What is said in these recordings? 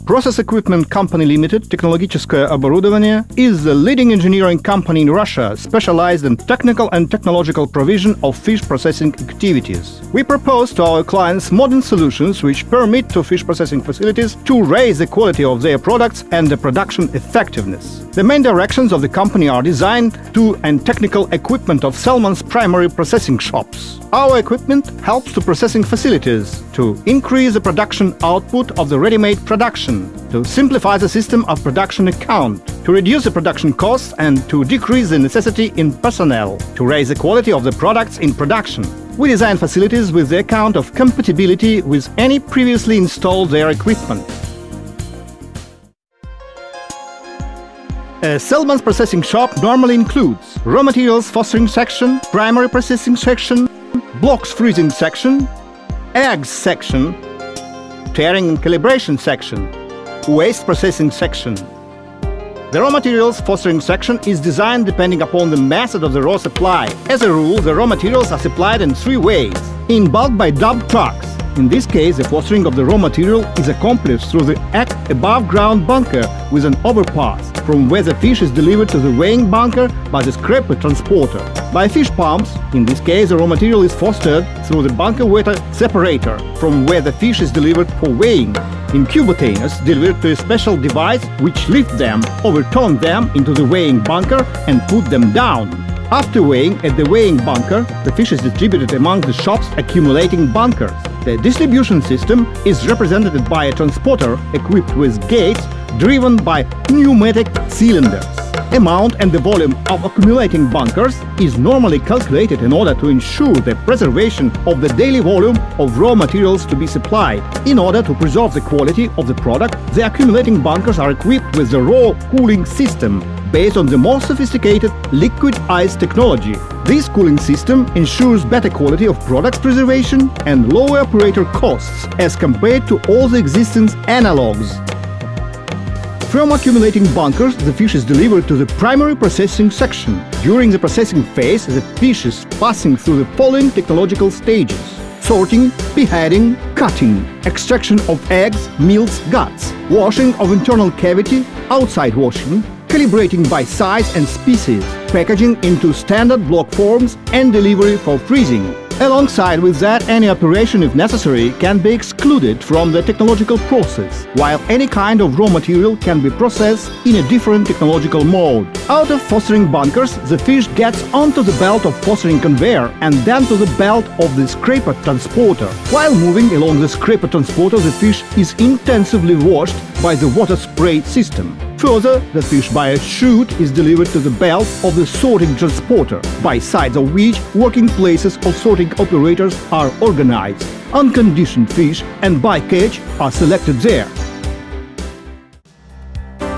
Process Equipment Company Limited Technologichеское оборудование is the leading engineering company in Russia specialized in technical and technological provision of fish processing activities. We propose to our clients modern solutions which permit to fish processing facilities to raise the quality of their products and the production effectiveness. The main directions of the company are design to and technical equipment of salmon's primary processing shops. Our equipment helps to processing facilities to increase the production output of the ready-made production, to simplify the system of production account, to reduce the production costs and to decrease the necessity in personnel, to raise the quality of the products in production. We design facilities with the account of compatibility with any previously installed their equipment. A salmon's processing shop normally includes raw materials fostering section, primary processing section, blocks freezing section, eggs section, tearing and calibration section, waste processing section. The raw materials fostering section is designed depending upon the method of the raw supply. As a rule, the raw materials are supplied in 3 ways. In bulk by dump trucks. In this case, the fostering of the raw material is accomplished through the above-ground bunker with an overpass, from where the fish is delivered to the weighing bunker by the scraper transporter. By fish pumps, in this case, the raw material is fostered through the bunker water separator, from where the fish is delivered for weighing. In cubotainers, delivered to a special device which lifts them, overturns them into the weighing bunker and put them down. After weighing at the weighing bunker, the fish is distributed among the shops accumulating bunkers. The distribution system is represented by a transporter equipped with gates driven by pneumatic cylinders. Amount and the volume of accumulating bunkers is normally calculated in order to ensure the preservation of the daily volume of raw materials to be supplied. In order to preserve the quality of the product, the accumulating bunkers are equipped with the raw cooling system based on the more sophisticated liquid ice technology. This cooling system ensures better quality of product preservation and lower operator costs as compared to all the existing analogs. From accumulating bunkers, the fish is delivered to the primary processing section. During the processing phase, the fish is passing through the following technological stages: sorting, beheading, cutting, extraction of eggs, meals, guts, washing of internal cavity, outside washing, calibrating by size and species, packaging into standard block forms and delivery for freezing. Alongside with that, any operation, if necessary, can be excluded from the technological process, while any kind of raw material can be processed in a different technological mode. Out of fostering bunkers, the fish gets onto the belt of fostering conveyor and then to the belt of the scraper transporter. While moving along the scraper transporter, the fish is intensively washed by the water spray system. Further, the fish by a chute is delivered to the belt of the sorting transporter, by sides of which working places of sorting operators are organized. Unconditioned fish and bycatch are selected there.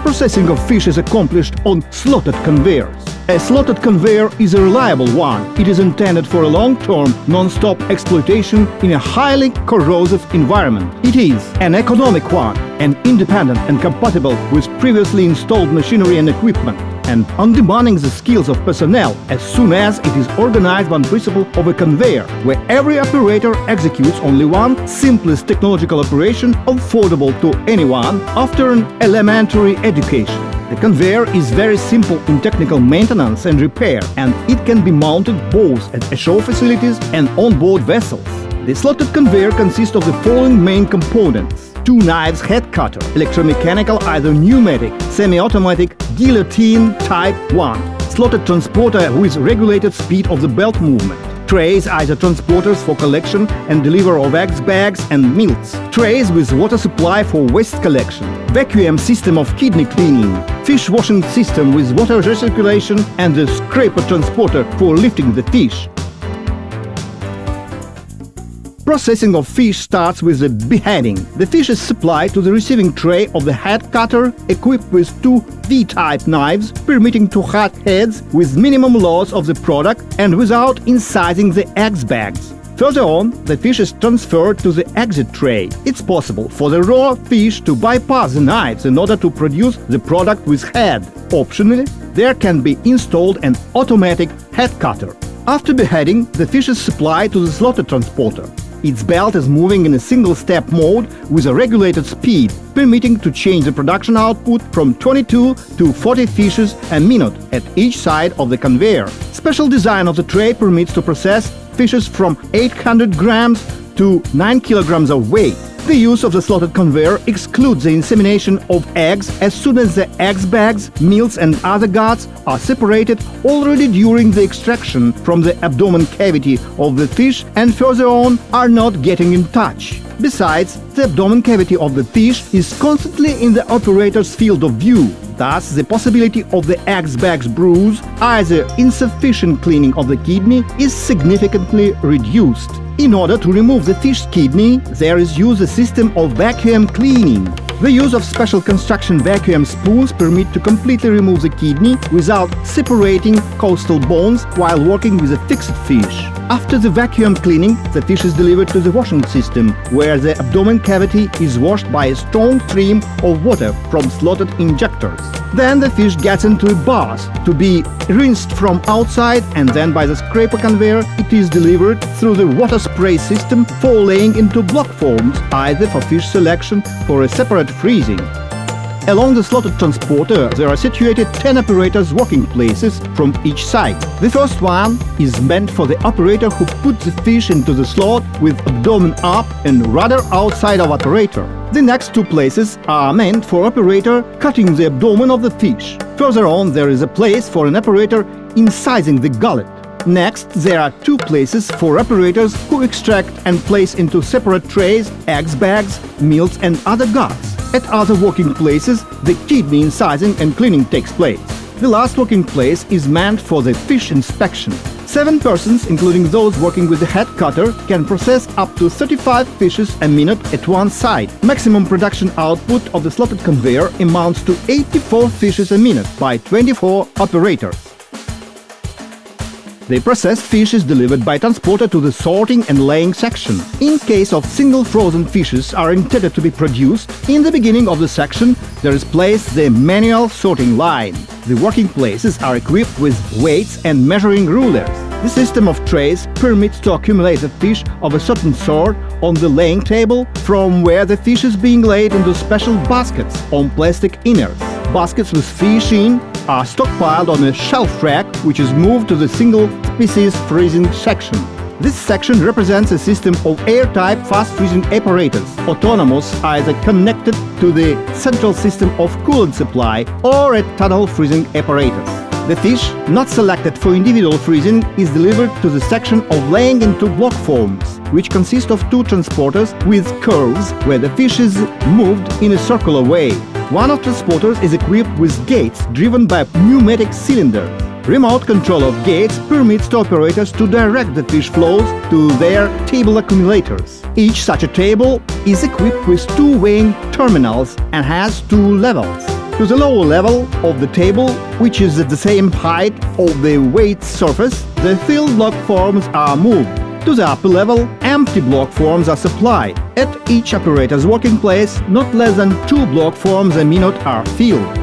Processing of fish is accomplished on slotted conveyors. A slotted conveyor is a reliable one. It is intended for a long-term, non-stop exploitation in a highly corrosive environment. It is an economic one and independent and compatible with previously installed machinery and equipment, and undemanding the skills of personnel as soon as it is organized on principle of a conveyor, where every operator executes only one simplest technological operation affordable to anyone after an elementary education. The conveyor is very simple in technical maintenance and repair, and it can be mounted both at ashore facilities and on-board vessels. The slotted conveyor consists of the following main components: 2 knives head cutter, electromechanical either pneumatic, semi-automatic, guillotine type 1, slotted transporter with regulated speed of the belt movement, trays either transporters for collection and delivery of eggs, bags and meals, trays with water supply for waste collection, vacuum system of kidney cleaning, fish washing system with water recirculation and the scraper transporter for lifting the fish. Processing of fish starts with the beheading. The fish is supplied to the receiving tray of the head cutter, equipped with 2 V-type knives, permitting to cut heads with minimum loss of the product and without incising the eggs bags. Further on, the fish is transferred to the exit tray. It's possible for the raw fish to bypass the knives in order to produce the product with head. Optionally, there can be installed an automatic head cutter. After beheading, the fish is supplied to the slotted transporter. Its belt is moving in a single-step mode with a regulated speed, permitting to change the production output from 22 to 40 fishes a minute at each side of the conveyor. Special design of the tray permits to process fishes from 800 grams to 9 kilograms of weight. The use of the slotted conveyor excludes the insemination of eggs as soon as the eggs bags, meals and other guts are separated already during the extraction from the abdomen cavity of the fish and further on are not getting in touch. Besides, the abdomen cavity of the fish is constantly in the operator's field of view. Thus, the possibility of the eggs bags bruise, either insufficient cleaning of the kidney, is significantly reduced. In order to remove the fish's kidney, there is used a system of vacuum cleaning. The use of special construction vacuum spoons permit to completely remove the kidney without separating costal bones while working with a fixed fish. After the vacuum cleaning, the fish is delivered to the washing system, where the abdomen cavity is washed by a strong stream of water from slotted injectors. Then the fish gets into a bath to be rinsed from outside, and then by the scraper conveyor it is delivered through the water spray system for laying into block forms, either for fish selection or a separate freezing. Along the slotted transporter there are situated 10 operators' working places from each side. The first one is meant for the operator who puts the fish into the slot with abdomen up and rudder outside of operator. The next two places are meant for operator cutting the abdomen of the fish. Further on there is a place for an operator incising the gullet. Next, there are two places for operators who extract and place into separate trays eggs bags, meals and other guts. At other working places, the kidney incising and cleaning takes place. The last working place is meant for the fish inspection. 7 persons, including those working with the head cutter, can process up to 35 fishes a minute at one side. Maximum production output of the slotted conveyor amounts to 84 fishes a minute by 24 operators. The processed fish is delivered by transporter to the sorting and laying section. In case of single frozen fishes are intended to be produced, in the beginning of the section there is placed the manual sorting line. The working places are equipped with weights and measuring rulers. The system of trays permits to accumulate the fish of a certain sort on the laying table, from where the fish is being laid into special baskets on plastic inners. Baskets with fish in are stockpiled on a shelf rack, which is moved to the single-species freezing section. This section represents a system of airtight fast-freezing apparatus, autonomous, either connected to the central system of coolant supply or a tunnel freezing apparatus. The fish, not selected for individual freezing, is delivered to the section of laying into block forms, which consist of 2 transporters with curves where the fish is moved in a circular way. One of the transporters is equipped with gates driven by pneumatic cylinders. Remote control of gates permits to operators to direct the fish flows to their table accumulators. Each such a table is equipped with 2 weighing terminals and has 2 levels. To the lower level of the table, which is at the same height of the weight surface, the filled block forms are moved. To the upper level, empty block forms are supplied. At each operator's working place, not less than 2 block forms a minute are filled.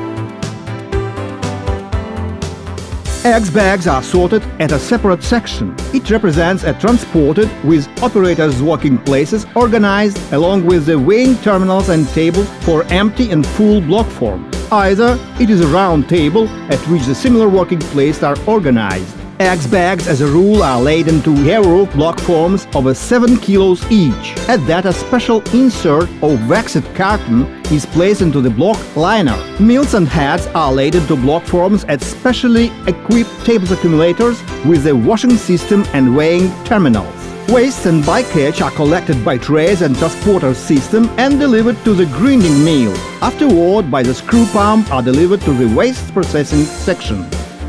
Eggs bags are sorted at a separate section. It represents a transporter with operators' working places organized along with the weighing terminals and tables for empty and full block forms. Either it is a round table at which the similar working places are organized. Eggs bags, as a rule, are laid into air-roof block forms of 7 kilos each. At that, a special insert of waxed carton is placed into the block liner. Meals and heads are laid into block forms at specially equipped tables accumulators with a washing system and weighing terminals. Waste and bycatch are collected by trays and transporter system and delivered to the grinding mill. Afterward, by the screw pump, are delivered to the waste processing section.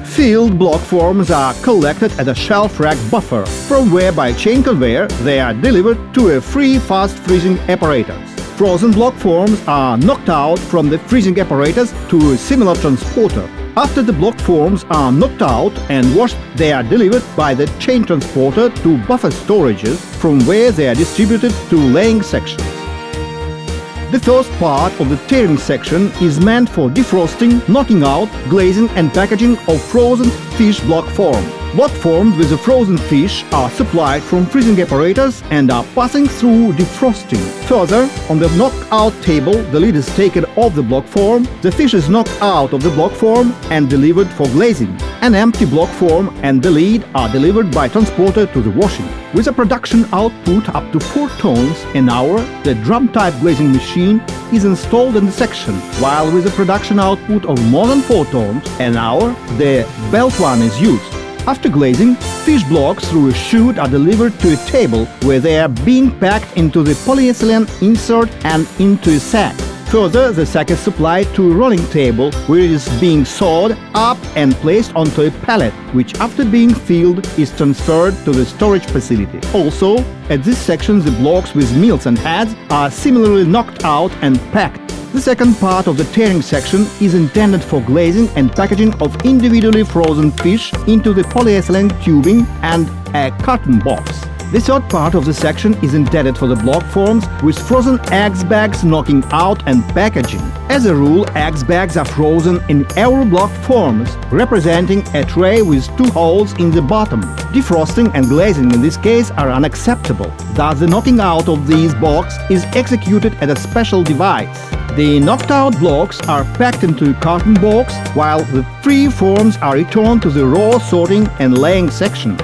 Filled block forms are collected at a shelf rack buffer, from where by chain conveyor they are delivered to a free fast freezing apparatus. Frozen block forms are knocked out from the freezing apparatus to a similar transporter. After the block forms are knocked out and washed, they are delivered by the chain transporter to buffer storages, from where they are distributed to laying sections. The first part of the tearing section is meant for defrosting, knocking out, glazing and packaging of frozen fish block form. Block formed with the frozen fish are supplied from freezing apparatus and are passing through defrosting. Further, on the knockout table, the lid is taken off the block form, the fish is knocked out of the block form and delivered for glazing. An empty block form and the lid are delivered by transporter to the washing. With a production output up to 4 tons an hour, the drum-type glazing machine is installed in the section, while with a production output of more than 4 tons an hour, the belt one is used. After glazing, fish blocks through a chute are delivered to a table where they are being packed into the polyethylene insert and into a sack. Further, the sack is supplied to a rolling table where it is being sawed up and placed onto a pallet, which after being filled is transferred to the storage facility. Also, at this section the blocks with meals and heads are similarly knocked out and packed. The second part of the tearing section is intended for glazing and packaging of individually frozen fish into the polyethylene tubing and a carton box. The third part of the section is intended for the block forms with frozen eggs bags knocking out and packaging. As a rule, eggs bags are frozen in Euro block forms, representing a tray with 2 holes in the bottom. Defrosting and glazing in this case are unacceptable. Thus, the knocking out of these blocks is executed at a special device. The knocked-out blocks are packed into a carton box, while the free forms are returned to the raw sorting and laying section.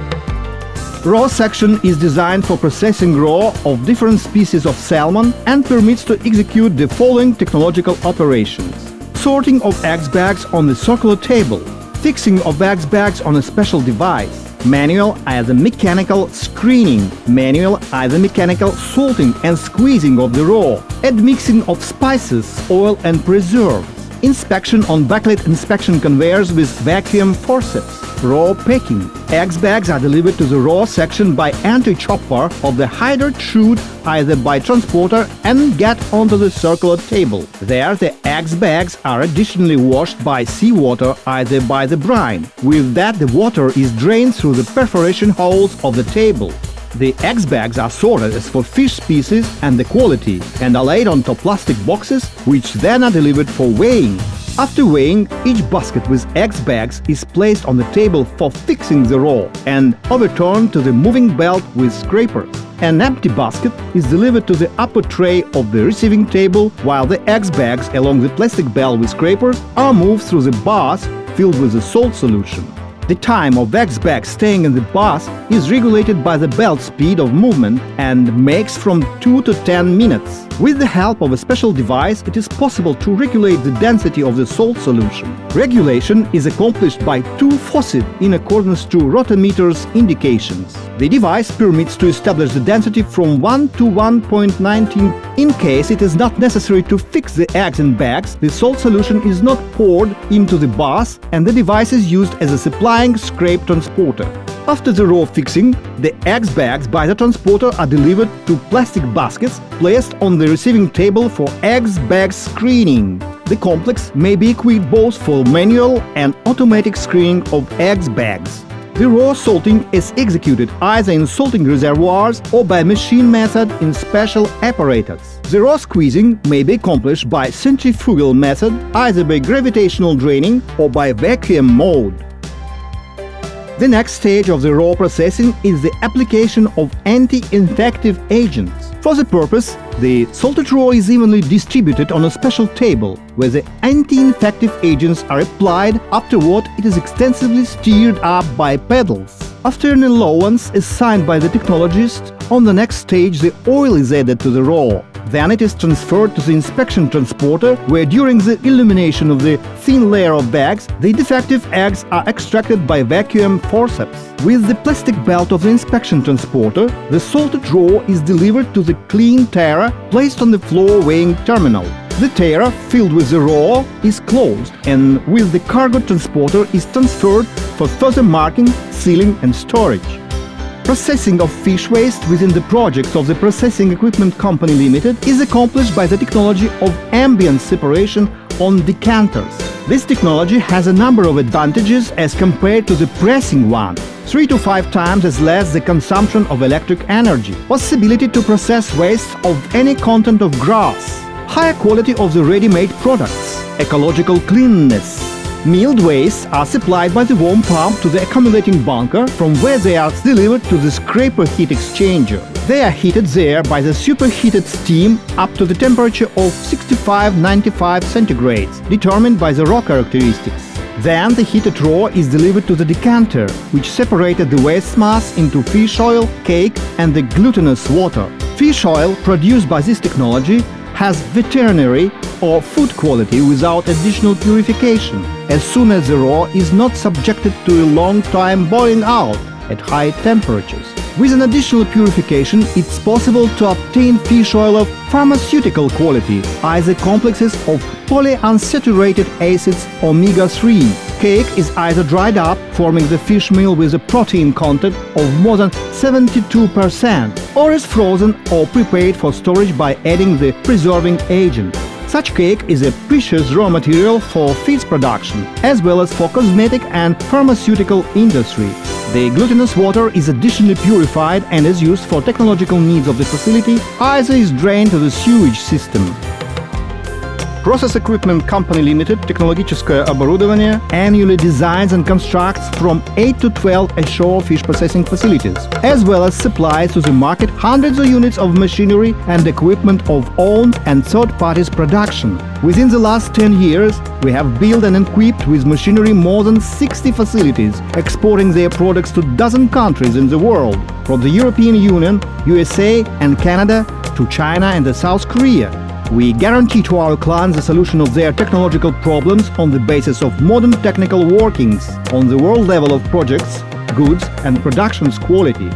Raw section is designed for processing raw of different species of salmon and permits to execute the following technological operations: sorting of eggs bags on the circular table, fixing of eggs bags on a special device, manual either mechanical screening, manual either mechanical salting and squeezing of the raw, admixing of spices, oil and preserves, inspection on backlit inspection conveyors with vacuum forceps, raw packing. Eggs bags are delivered to the raw section by anti-chopper of the hydrate chute either by transporter and get onto the circular table. There the eggs bags are additionally washed by seawater either by the brine. With that the water is drained through the perforation holes of the table. The eggs bags are sorted as for fish species and the quality and are laid onto plastic boxes which then are delivered for weighing. After weighing, each basket with eggs bags is placed on the table for fixing the raw and overturned to the moving belt with scrapers. An empty basket is delivered to the upper tray of the receiving table, while the eggs bags along the plastic belt with scrapers are moved through the bath filled with a salt solution. The time of eggs bag staying in the bath is regulated by the belt speed of movement and makes from 2 to 10 minutes. With the help of a special device, it is possible to regulate the density of the salt solution. Regulation is accomplished by 2 faucets in accordance to rotometer's indications. The device permits to establish the density from 1 to 1.19. In case it is not necessary to fix the eggs in bags, the salt solution is not poured into the bath and the device is used as a supplying scrape transporter. After the raw fixing, the eggs bags by the transporter are delivered to plastic baskets placed on the receiving table for eggs bag screening. The complex may be equipped both for manual and automatic screening of eggs bags. The raw salting is executed either in salting reservoirs or by machine method in special apparatus. The raw squeezing may be accomplished by centrifugal method, either by gravitational draining or by vacuum mode. The next stage of the raw processing is the application of anti-infective agents. For the purpose, the salted raw is evenly distributed on a special table, where the anti-infective agents are applied. Afterward, it is extensively stirred up by pedals. After an allowance is signed by the technologist, on the next stage the oil is added to the raw. Then it is transferred to the inspection transporter, where during the elimination of the thin layer of bags, the defective eggs are extracted by vacuum forceps. With the plastic belt of the inspection transporter, the salted raw is delivered to the clean tara placed on the floor weighing terminal. The tara, filled with the raw, is closed and with the cargo transporter is transferred for further marking, sealing and storage. Processing of fish waste within the project of the Processing Equipment Company Limited is accomplished by the technology of ambient separation on decanters. This technology has a number of advantages as compared to the pressing one. 3 to 5 times as less the consumption of electric energy, possibility to process waste of any content of grass, higher quality of the ready-made products, ecological cleanliness, Milled wastes are supplied by the warm pump to the accumulating bunker, from where they are delivered to the scraper heat exchanger. They are heated there by the superheated steam up to the temperature of 65–95 centigrades, determined by the raw characteristics. Then the heated raw is delivered to the decanter, which separated the waste mass into fish oil, cake and the glutinous water. Fish oil produced by this technology has veterinary or food quality without additional purification, as soon as the raw is not subjected to a long time boiling out at high temperatures. With an additional purification, it's possible to obtain fish oil of pharmaceutical quality, either complexes of polyunsaturated acids omega-3. Cake is either dried up, forming the fish meal with a protein content of more than 72%, or is frozen or prepared for storage by adding the preserving agent. Such cake is a precious raw material for feeds production, as well as for cosmetic and pharmaceutical industry. The glutinous water is additionally purified and is used for technological needs of the facility, either is drained to the sewage system. Process Equipment Company Limited Технологическое оборудование annually designs and constructs from 8 to 12 ashore fish processing facilities, as well as supplies to the market hundreds of units of machinery and equipment of own and third parties' production. Within the last 10 years, we have built and equipped with machinery more than 60 facilities, exporting their products to a dozen countries in the world, from the European Union, USA and Canada to China and South Korea. We guarantee to our clients the solution of their technological problems on the basis of modern technical workings, on the world level of projects, goods and production's quality.